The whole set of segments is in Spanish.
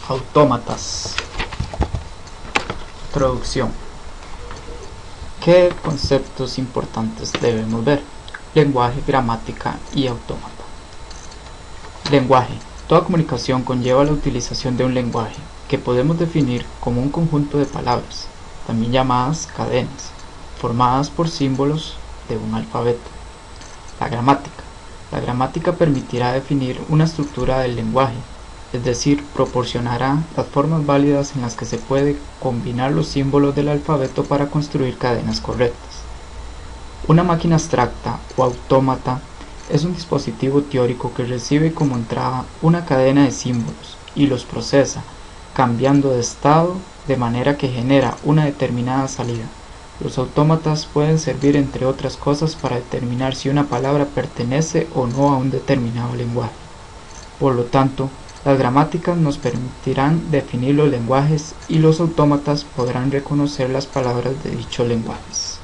Autómatas. Introducción. ¿Qué conceptos importantes debemos ver? Lenguaje, gramática y autómata. Lenguaje. Toda comunicación conlleva la utilización de un lenguaje, que podemos definir como un conjunto de palabras, también llamadas cadenas, formadas por símbolos de un alfabeto. La gramática. La gramática permitirá definir una estructura del lenguaje, es decir, proporcionará las formas válidas en las que se puede combinar los símbolos del alfabeto para construir cadenas correctas. Una máquina abstracta o autómata es un dispositivo teórico que recibe como entrada una cadena de símbolos y los procesa, cambiando de estado de manera que genera una determinada salida. Los autómatas pueden servir, entre otras cosas, para determinar si una palabra pertenece o no a un determinado lenguaje. Por lo tanto, las gramáticas nos permitirán definir los lenguajes y los autómatas podrán reconocer las palabras de dichos lenguajes.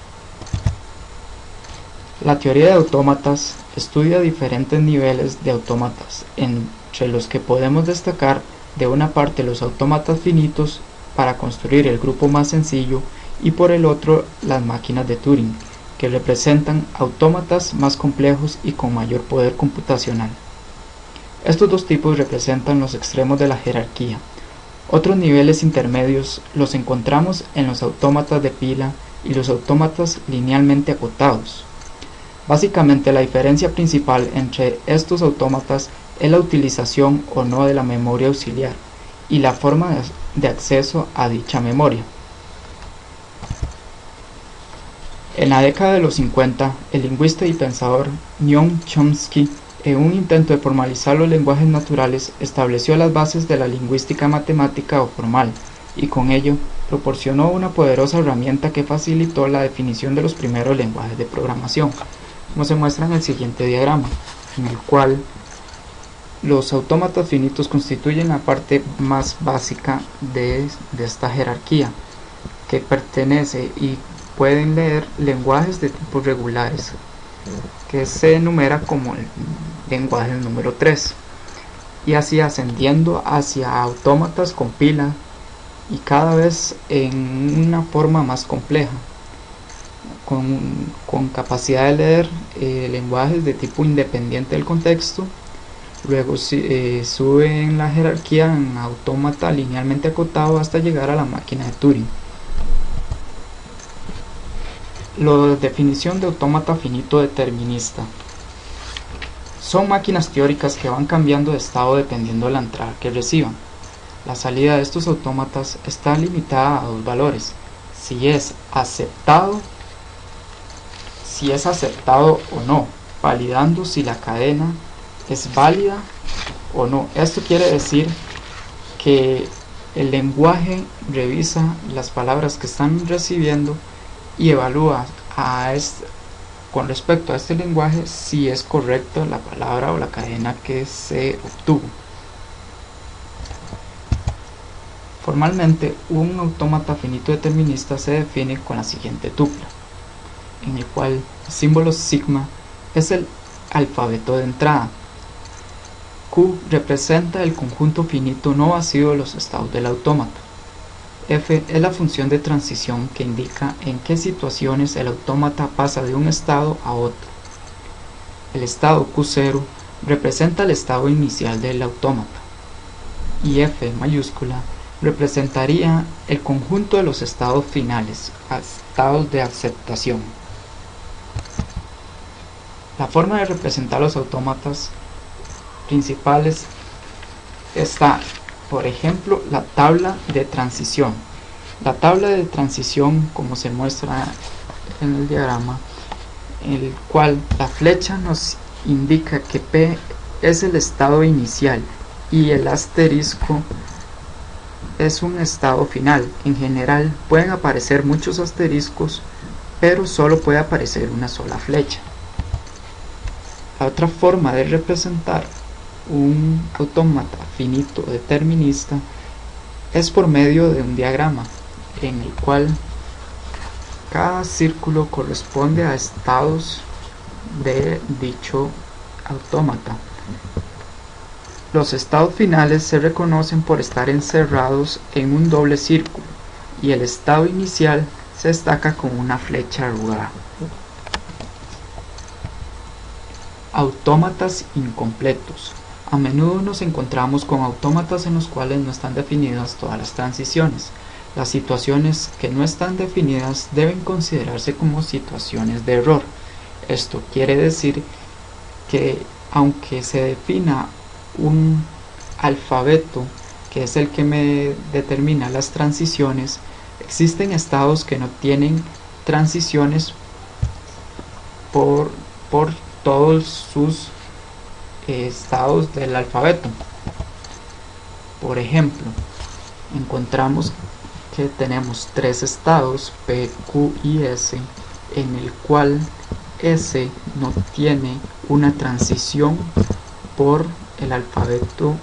La teoría de autómatas estudia diferentes niveles de autómatas, entre los que podemos destacar de una parte los autómatas finitos para construir el grupo más sencillo y por el otro las máquinas de Turing, que representan autómatas más complejos y con mayor poder computacional. Estos dos tipos representan los extremos de la jerarquía. Otros niveles intermedios los encontramos en los autómatas de pila y los autómatas linealmente acotados. Básicamente, la diferencia principal entre estos autómatas es la utilización o no de la memoria auxiliar y la forma de acceso a dicha memoria. En la década de los 50, el lingüista y pensador Noam Chomsky, en un intento de formalizar los lenguajes naturales, estableció las bases de la lingüística matemática o formal, y con ello proporcionó una poderosa herramienta que facilitó la definición de los primeros lenguajes de programación, como se muestra en el siguiente diagrama, en el cual los autómatas finitos constituyen la parte más básica de esta jerarquía, que pertenece y pueden leer lenguajes de tipos regulares, que se enumera como el lenguaje número 3, y así ascendiendo hacia autómatas con pila y cada vez en una forma más compleja, con capacidad de leer lenguajes de tipo independiente del contexto. Luego sube en la jerarquía en autómata linealmente acotado hasta llegar a la máquina de Turing. La definición de autómata finito determinista. Son máquinas teóricas que van cambiando de estado dependiendo de la entrada que reciban. La salida de estos autómatas está limitada a dos valores: si es aceptado o no, validando si la cadena es válida o no. Esto quiere decir que el lenguaje revisa las palabras que están recibiendo y evalúa con respecto a este lenguaje si es correcta la palabra o la cadena que se obtuvo. Formalmente, un autómata finito determinista se define con la siguiente tupla, en el cual el símbolo sigma es el alfabeto de entrada. Q representa el conjunto finito no vacío de los estados del autómata. F es la función de transición que indica en qué situaciones el autómata pasa de un estado a otro. El estado Q0 representa el estado inicial del autómata, y F mayúscula representaría el conjunto de los estados finales, estados de aceptación. La forma de representar los autómatas principales está, por ejemplo, la tabla de transición. La tabla de transición, como se muestra en el diagrama, en el cual la flecha nos indica que P es el estado inicial y el asterisco es un estado final. En general pueden aparecer muchos asteriscos, pero solo puede aparecer una sola flecha. La otra forma de representar un autómata finito determinista es por medio de un diagrama en el cual cada círculo corresponde a estados de dicho autómata. Los estados finales se reconocen por estar encerrados en un doble círculo y el estado inicial se destaca con una flecha arrugada. Autómatas incompletos. A menudo nos encontramos con autómatas en los cuales no están definidas todas las transiciones. Las situaciones que no están definidas deben considerarse como situaciones de error. Esto quiere decir que aunque se defina un alfabeto que es el que me determina las transiciones, existen estados que no tienen transiciones por todos sus estados del alfabeto. Por ejemplo, encontramos que tenemos tres estados P, Q y S, en el cual S no tiene una transición por el alfabeto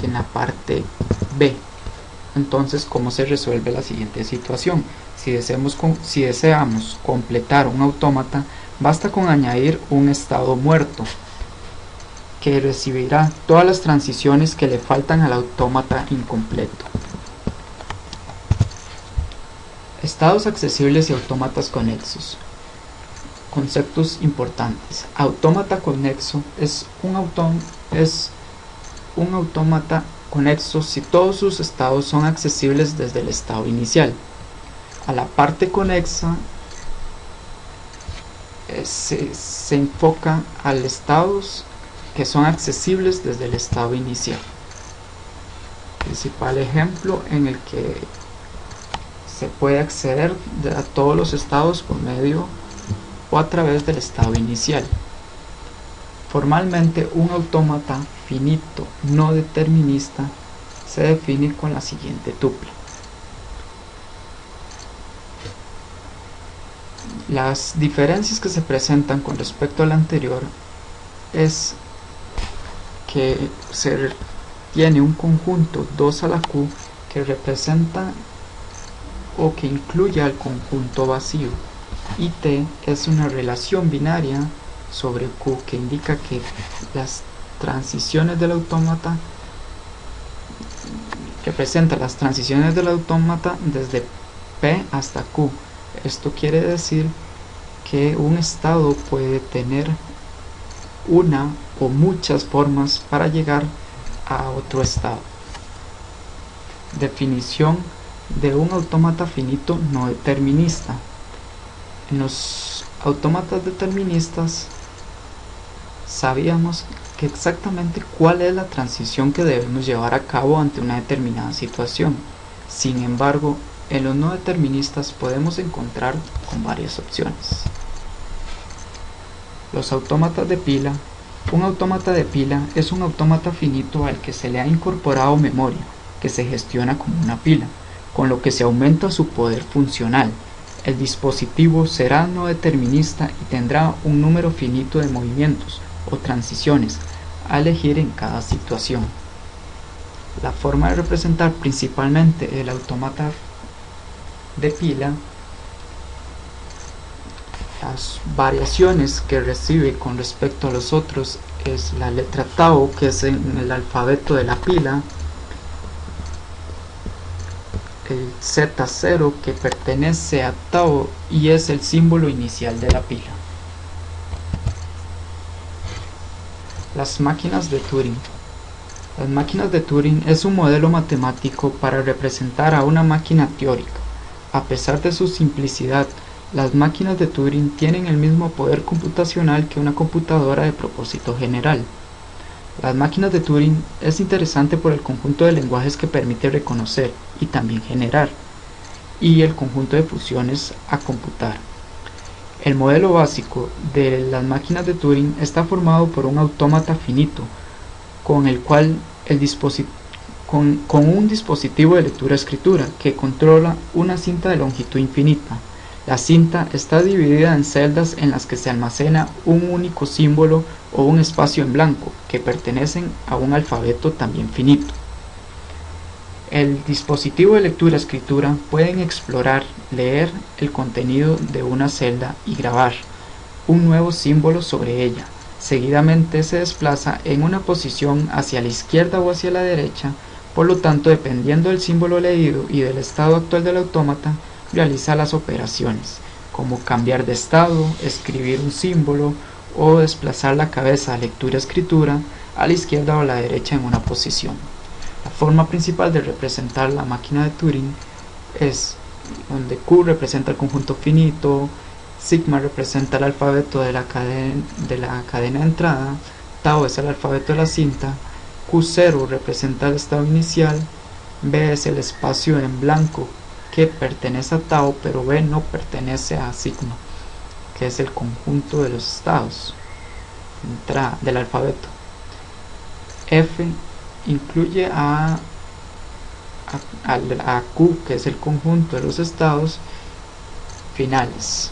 en la parte B. Entonces, ¿cómo se resuelve la siguiente situación? Si deseamos completar un autómata, basta con añadir un estado muerto que recibirá todas las transiciones que le faltan al autómata incompleto. Estados accesibles y autómatas conexos. Conceptos importantes. Autómata conexo es un autómata conexo si todos sus estados son accesibles desde el estado inicial. A la parte conexa se enfoca a los estados que son accesibles desde el estado inicial. Principal ejemplo en el que se puede acceder a todos los estados por medio o a través del estado inicial. Formalmente, un autómata finito no determinista se define con la siguiente tupla. Las diferencias que se presentan con respecto al anterior es que se tiene un conjunto 2 a la Q que representa o que incluye al conjunto vacío, y T es una relación binaria sobre Q que indica que las transiciones del autómata representa las transiciones del autómata desde P hasta Q. Esto quiere decir que un estado puede tener una o muchas formas para llegar a otro estado. Definición de un autómata finito no determinista. En los autómatas deterministas sabíamos que exactamente cuál es la transición que debemos llevar a cabo ante una determinada situación. Sin embargo, en los no deterministas podemos encontrar con varias opciones. Los autómatas de pila. Un autómata de pila es un autómata finito al que se le ha incorporado memoria, que se gestiona como una pila, con lo que se aumenta su poder funcional. El dispositivo será no determinista y tendrá un número finito de movimientos o transiciones a elegir en cada situación. La forma de representar principalmente el autómata de pila, las variaciones que recibe con respecto a los otros es la letra tau, que es en el alfabeto de la pila, el Z0 que pertenece a tau y es el símbolo inicial de la pila. Las máquinas de Turing. Las máquinas de Turing es un modelo matemático para representar a una máquina teórica. A pesar de su simplicidad, las máquinas de Turing tienen el mismo poder computacional que una computadora de propósito general. Las máquinas de Turing es interesante por el conjunto de lenguajes que permite reconocer y también generar, y el conjunto de funciones a computar. El modelo básico de las máquinas de Turing está formado por un autómata finito, con el cual con un dispositivo de lectura-escritura que controla una cinta de longitud infinita. La cinta está dividida en celdas en las que se almacena un único símbolo o un espacio en blanco que pertenecen a un alfabeto también finito. El dispositivo de lectura-escritura pueden explorar, leer el contenido de una celda y grabar un nuevo símbolo sobre ella, Seguidamente se desplaza en una posición hacia la izquierda o hacia la derecha. Por lo tanto, dependiendo del símbolo leído y del estado actual del autómata, realiza las operaciones, como cambiar de estado, escribir un símbolo o desplazar la cabeza a lectura-escritura a la izquierda o a la derecha en una posición. La forma principal de representar la máquina de Turing es donde Q representa el conjunto finito, sigma representa el alfabeto de la cadena de entrada, tau es el alfabeto de la cinta, Q0 representa el estado inicial, B es el espacio en blanco que pertenece a tau, pero B no pertenece a sigma, que es el conjunto de los estados del alfabeto. F incluye a Q, que es el conjunto de los estados finales.